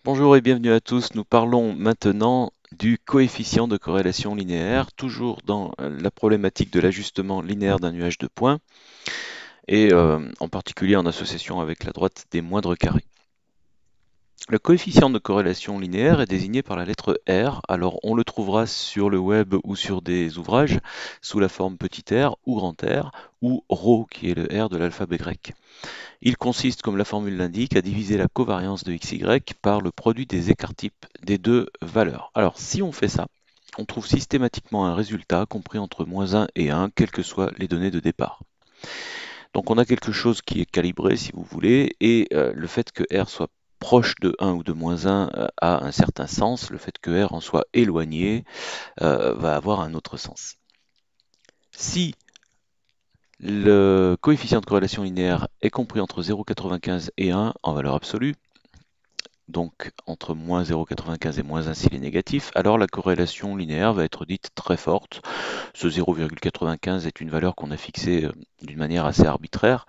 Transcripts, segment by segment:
Bonjour et bienvenue à tous. Nous parlons maintenant du coefficient de corrélation linéaire, toujours dans la problématique de l'ajustement linéaire d'un nuage de points, et en particulier en association avec la droite des moindres carrés. Le coefficient de corrélation linéaire est désigné par la lettre R, alors on le trouvera sur le web ou sur des ouvrages sous la forme petit r ou grand R, ou ρ qui est le R de l'alphabet grec. Il consiste, comme la formule l'indique, à diviser la covariance de xy par le produit des écarts-types des deux valeurs. Alors, si on fait ça, on trouve systématiquement un résultat compris entre -1 et 1, quelles que soient les données de départ. Donc on a quelque chose qui est calibré, si vous voulez, et le fait que R soit proche de 1 ou de -1 a un certain sens, le fait que R en soit éloigné va avoir un autre sens. Si le coefficient de corrélation linéaire est compris entre 0,95 et 1 en valeur absolue, donc entre -0,95 et -1 s'il est négatif, alors la corrélation linéaire va être dite très forte. Ce 0,95 est une valeur qu'on a fixée d'une manière assez arbitraire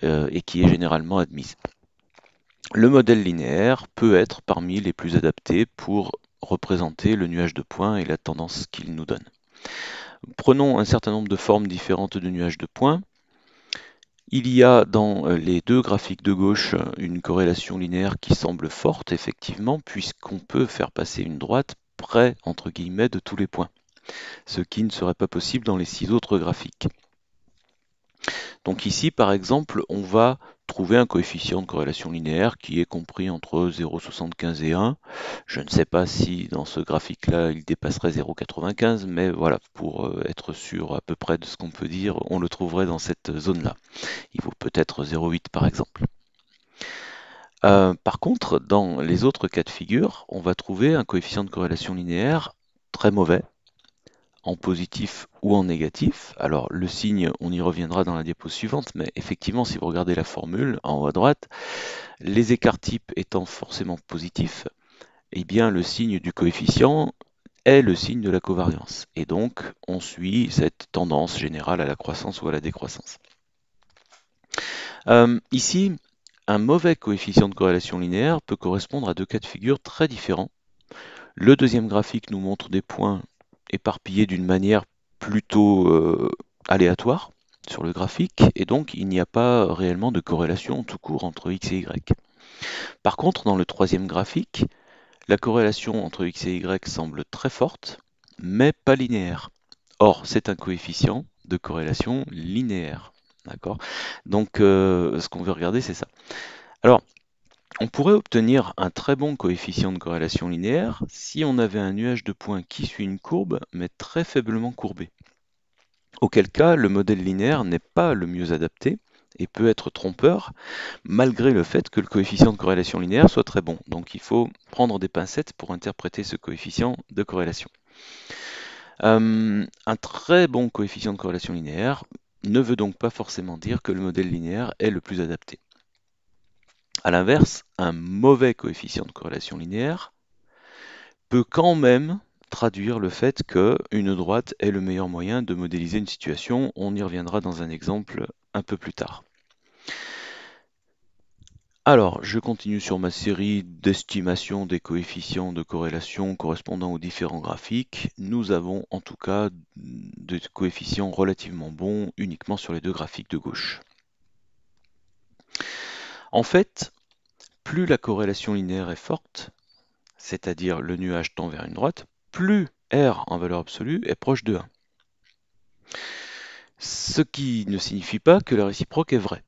et qui est généralement admise. Le modèle linéaire peut être parmi les plus adaptés pour représenter le nuage de points et la tendance qu'il nous donne. Prenons un certain nombre de formes différentes de nuages de points. Il y a dans les deux graphiques de gauche une corrélation linéaire qui semble forte, effectivement, puisqu'on peut faire passer une droite près, entre guillemets, de tous les points, ce qui ne serait pas possible dans les 6 autres graphiques. Donc ici, par exemple, on va trouver un coefficient de corrélation linéaire qui est compris entre 0,75 et 1. Je ne sais pas si dans ce graphique-là, il dépasserait 0,95, mais voilà, pour être sûr à peu près de ce qu'on peut dire, on le trouverait dans cette zone-là. Il vaut peut-être 0,8 par exemple. Par contre, dans les autres cas de figure, on va trouver un coefficient de corrélation linéaire très mauvais, en positif ou en négatif. Alors le signe, on y reviendra dans la diapo suivante, mais effectivement, si vous regardez la formule en haut à droite, les écarts types étant forcément positifs, eh bien le signe du coefficient est le signe de la covariance. Et donc, on suit cette tendance générale à la croissance ou à la décroissance. Ici, un mauvais coefficient de corrélation linéaire peut correspondre à deux cas de figure très différents. Le deuxième graphique nous montre des points éparpillés d'une manière plutôt aléatoire sur le graphique, et donc il n'y a pas réellement de corrélation tout court entre x et y. Par contre, dans le troisième graphique, la corrélation entre x et y semble très forte, mais pas linéaire. Or, c'est un coefficient de corrélation linéaire. D'accord? Donc, ce qu'on veut regarder, c'est ça. Alors, on pourrait obtenir un très bon coefficient de corrélation linéaire si on avait un nuage de points qui suit une courbe, mais très faiblement courbé. Auquel cas, le modèle linéaire n'est pas le mieux adapté et peut être trompeur, malgré le fait que le coefficient de corrélation linéaire soit très bon. Donc il faut prendre des pincettes pour interpréter ce coefficient de corrélation. Un très bon coefficient de corrélation linéaire ne veut donc pas forcément dire que le modèle linéaire est le plus adapté. A l'inverse, un mauvais coefficient de corrélation linéaire peut quand même traduire le fait qu'une droite est le meilleur moyen de modéliser une situation. On y reviendra dans un exemple un peu plus tard. Alors, je continue sur ma série d'estimation des coefficients de corrélation correspondant aux différents graphiques. Nous avons en tout cas des coefficients relativement bons uniquement sur les deux graphiques de gauche. En fait, plus la corrélation linéaire est forte, c'est-à-dire le nuage tend vers une droite, plus R en valeur absolue est proche de 1. Ce qui ne signifie pas que la réciproque est vraie.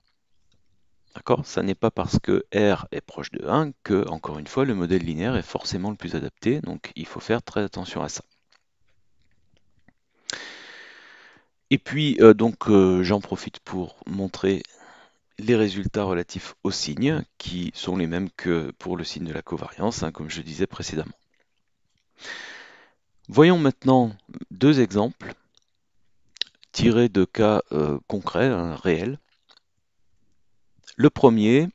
D'accord? Ça n'est pas parce que R est proche de 1 que, encore une fois, le modèle linéaire est forcément le plus adapté, donc il faut faire très attention à ça. Et puis, j'en profite pour montrer les résultats relatifs aux signes, qui sont les mêmes que pour le signe de la covariance, hein, comme je disais précédemment. Voyons maintenant deux exemples tirés de cas concrets, hein, réels. Le premier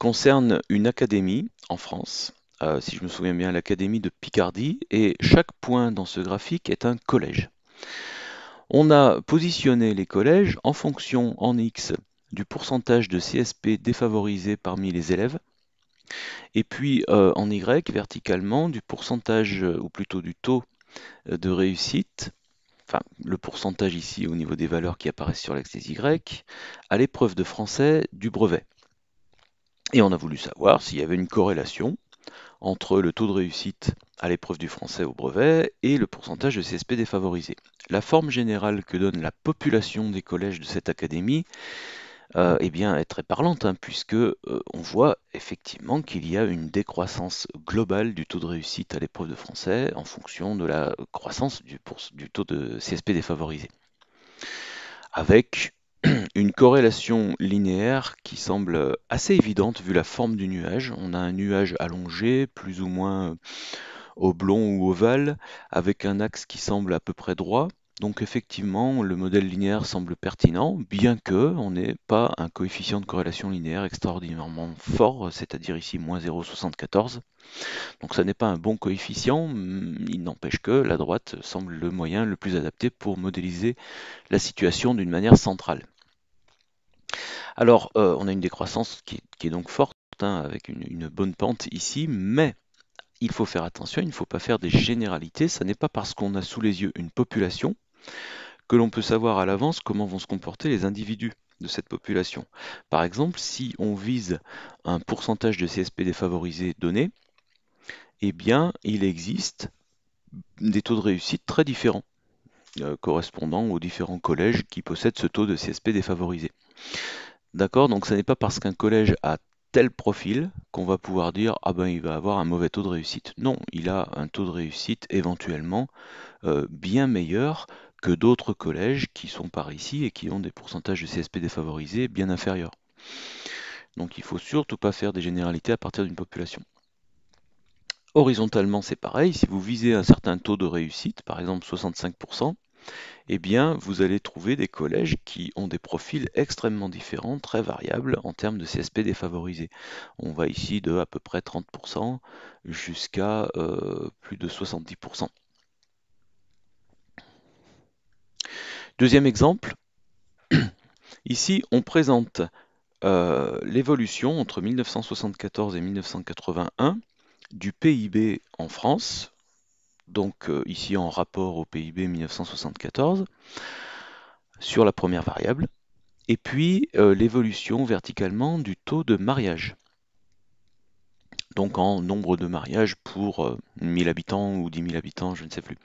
concerne une académie en France, si je me souviens bien, l'académie de Picardie, et chaque point dans ce graphique est un collège. On a positionné les collèges en fonction en X du pourcentage de CSP défavorisés parmi les élèves, Et puis en Y, verticalement, du pourcentage, ou plutôt du taux de réussite, enfin le pourcentage ici au niveau des valeurs qui apparaissent sur l'axe des Y, à l'épreuve de français du brevet. Et on a voulu savoir s'il y avait une corrélation entre le taux de réussite à l'épreuve du français au brevet et le pourcentage de CSP défavorisés. La forme générale que donne la population des collèges de cette académie eh bien, est très parlante, hein, puisque on voit effectivement qu'il y a une décroissance globale du taux de réussite à l'épreuve de français en fonction de la croissance du taux de CSP défavorisé, avec une corrélation linéaire qui semble assez évidente vu la forme du nuage. On a un nuage allongé, plus ou moins oblong ou ovale, avec un axe qui semble à peu près droit. Donc effectivement, le modèle linéaire semble pertinent, bien que on n'ait pas un coefficient de corrélation linéaire extraordinairement fort, c'est-à-dire ici moins 0,74. Donc ça n'est pas un bon coefficient, il n'empêche que la droite semble le moyen le plus adapté pour modéliser la situation d'une manière centrale. Alors, on a une décroissance qui est donc forte, hein, avec une bonne pente ici, mais il faut faire attention, il ne faut pas faire des généralités. Ça n'est pas parce qu'on a sous les yeux une population que l'on peut savoir à l'avance comment vont se comporter les individus de cette population. Par exemple, si on vise un pourcentage de CSP défavorisé donné, eh bien, il existe des taux de réussite très différents, correspondant aux différents collèges qui possèdent ce taux de CSP défavorisé. D'accord? Donc, ce n'est pas parce qu'un collège a tel profil qu'on va pouvoir dire ah ben il va avoir un mauvais taux de réussite. Non, il a un taux de réussite éventuellement bien meilleur que d'autres collèges qui sont par ici et qui ont des pourcentages de CSP défavorisés bien inférieurs. Donc il ne faut surtout pas faire des généralités à partir d'une population. Horizontalement, c'est pareil, si vous visez un certain taux de réussite, par exemple 65%, eh bien vous allez trouver des collèges qui ont des profils extrêmement différents, très variables en termes de CSP défavorisés. On va ici de à peu près 30% jusqu'à plus de 70%. Deuxième exemple, ici on présente l'évolution entre 1974 et 1981 du PIB en France, donc ici en rapport au PIB 1974, sur la première variable, et puis l'évolution verticalement du taux de mariage, donc en nombre de mariages pour 1000 habitants ou 10 000 habitants, je ne sais plus.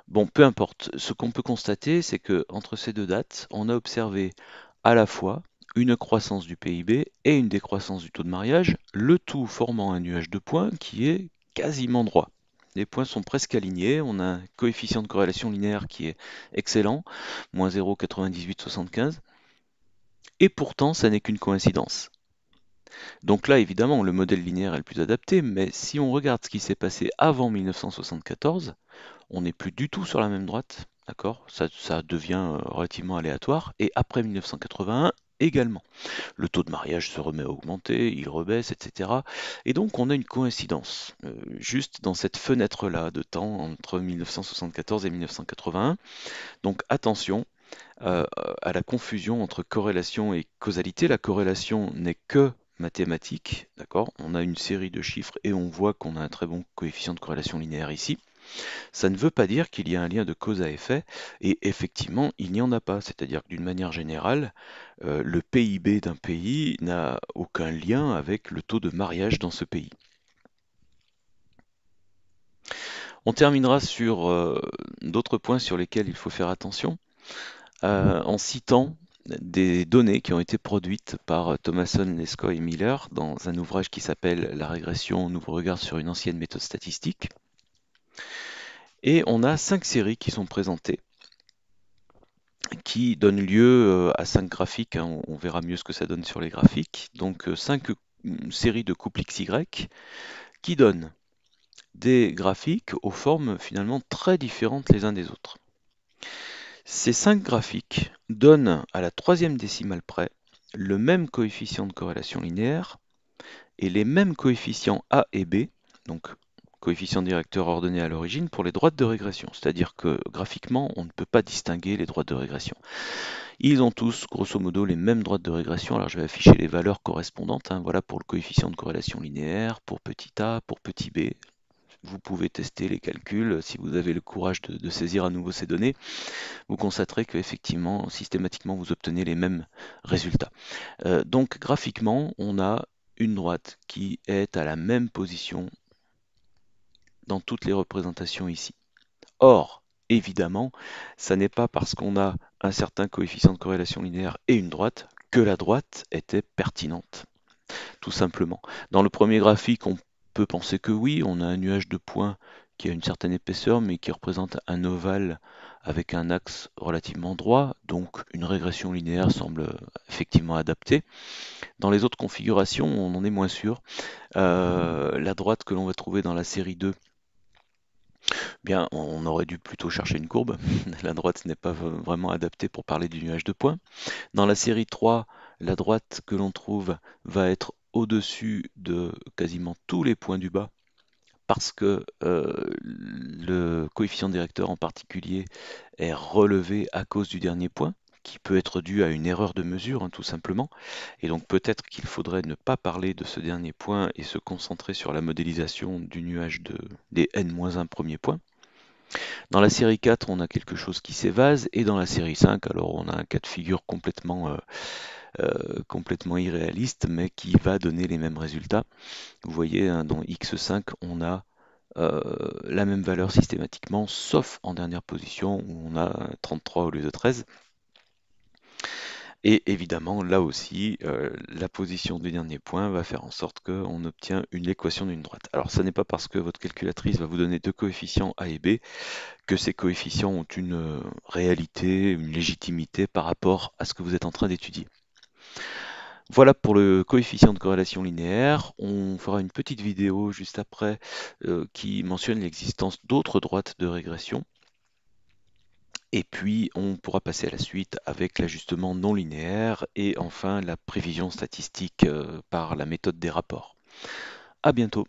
Bon, peu importe, ce qu'on peut constater, c'est que entre ces deux dates, on a observé à la fois une croissance du PIB et une décroissance du taux de mariage, le tout formant un nuage de points qui est quasiment droit. Les points sont presque alignés, on a un coefficient de corrélation linéaire qui est excellent, moins 0,9875, et pourtant ça n'est qu'une coïncidence. Donc là, évidemment, le modèle linéaire est le plus adapté, mais si on regarde ce qui s'est passé avant 1974, on n'est plus du tout sur la même droite, d'accord? Ça devient relativement aléatoire, et après 1981 également. Le taux de mariage se remet à augmenter, il rebaisse, etc. Et donc on a une coïncidence, juste dans cette fenêtre-là de temps entre 1974 et 1981. Donc attention à la confusion entre corrélation et causalité. La corrélation n'est que mathématique, d'accord? On a une série de chiffres et on voit qu'on a un très bon coefficient de corrélation linéaire ici. Ça ne veut pas dire qu'il y a un lien de cause à effet, et effectivement, il n'y en a pas. C'est-à-dire que d'une manière générale, le PIB d'un pays n'a aucun lien avec le taux de mariage dans ce pays. On terminera sur d'autres points sur lesquels il faut faire attention, en citant des données qui ont été produites par Thomason, Leskoy et Miller dans un ouvrage qui s'appelle La régression, nouveau regard sur une ancienne méthode statistique. Et on a 5 séries qui sont présentées, qui donnent lieu à 5 graphiques, hein, on verra mieux ce que ça donne sur les graphiques. Donc 5 séries de couples XY qui donnent des graphiques aux formes finalement très différentes les uns des autres. Ces 5 graphiques donnent à la troisième décimale près le même coefficient de corrélation linéaire et les mêmes coefficients A et B, donc coefficient directeur ordonné à l'origine pour les droites de régression. C'est-à-dire que graphiquement, on ne peut pas distinguer les droites de régression. Ils ont tous, grosso modo, les mêmes droites de régression. Alors je vais afficher les valeurs correspondantes. Voilà pour le coefficient de corrélation linéaire, pour petit a, pour petit b. Vous pouvez tester les calculs si vous avez le courage de saisir à nouveau ces données. Vous constaterez qu'effectivement, systématiquement, vous obtenez les mêmes résultats. Donc graphiquement, on a une droite qui est à la même position dans toutes les représentations ici. Or, évidemment, ça n'est pas parce qu'on a un certain coefficient de corrélation linéaire et une droite que la droite était pertinente, tout simplement. Dans le premier graphique, on peut penser que oui, on a un nuage de points qui a une certaine épaisseur, mais qui représente un ovale avec un axe relativement droit, donc une régression linéaire semble effectivement adaptée. Dans les autres configurations, on en est moins sûr. La droite que l'on va trouver dans la série 2, bien, on aurait dû plutôt chercher une courbe. La droite n'est pas vraiment adaptée pour parler du nuage de points. Dans la série 3, la droite que l'on trouve va être au-dessus de quasiment tous les points du bas, parce que le coefficient directeur en particulier est relevé à cause du dernier point, qui peut être dû à une erreur de mesure, tout simplement. Et donc peut-être qu'il faudrait ne pas parler de ce dernier point et se concentrer sur la modélisation du nuage des n-1 premiers points. Dans la série 4, on a quelque chose qui s'évase, et dans la série 5, alors on a un cas de figure complètement irréaliste, mais qui va donner les mêmes résultats. Vous voyez, dans x5, on a la même valeur systématiquement, sauf en dernière position, où on a 33 au lieu de 13. Et évidemment, là aussi, la position du dernier point va faire en sorte qu'on obtient une équation d'une droite. Alors, ce n'est pas parce que votre calculatrice va vous donner deux coefficients A et B que ces coefficients ont une réalité, une légitimité par rapport à ce que vous êtes en train d'étudier. Voilà pour le coefficient de corrélation linéaire. On fera une petite vidéo juste après qui mentionne l'existence d'autres droites de régression. Et puis on pourra passer à la suite avec l'ajustement non linéaire et enfin la prévision statistique par la méthode des rapports. À bientôt.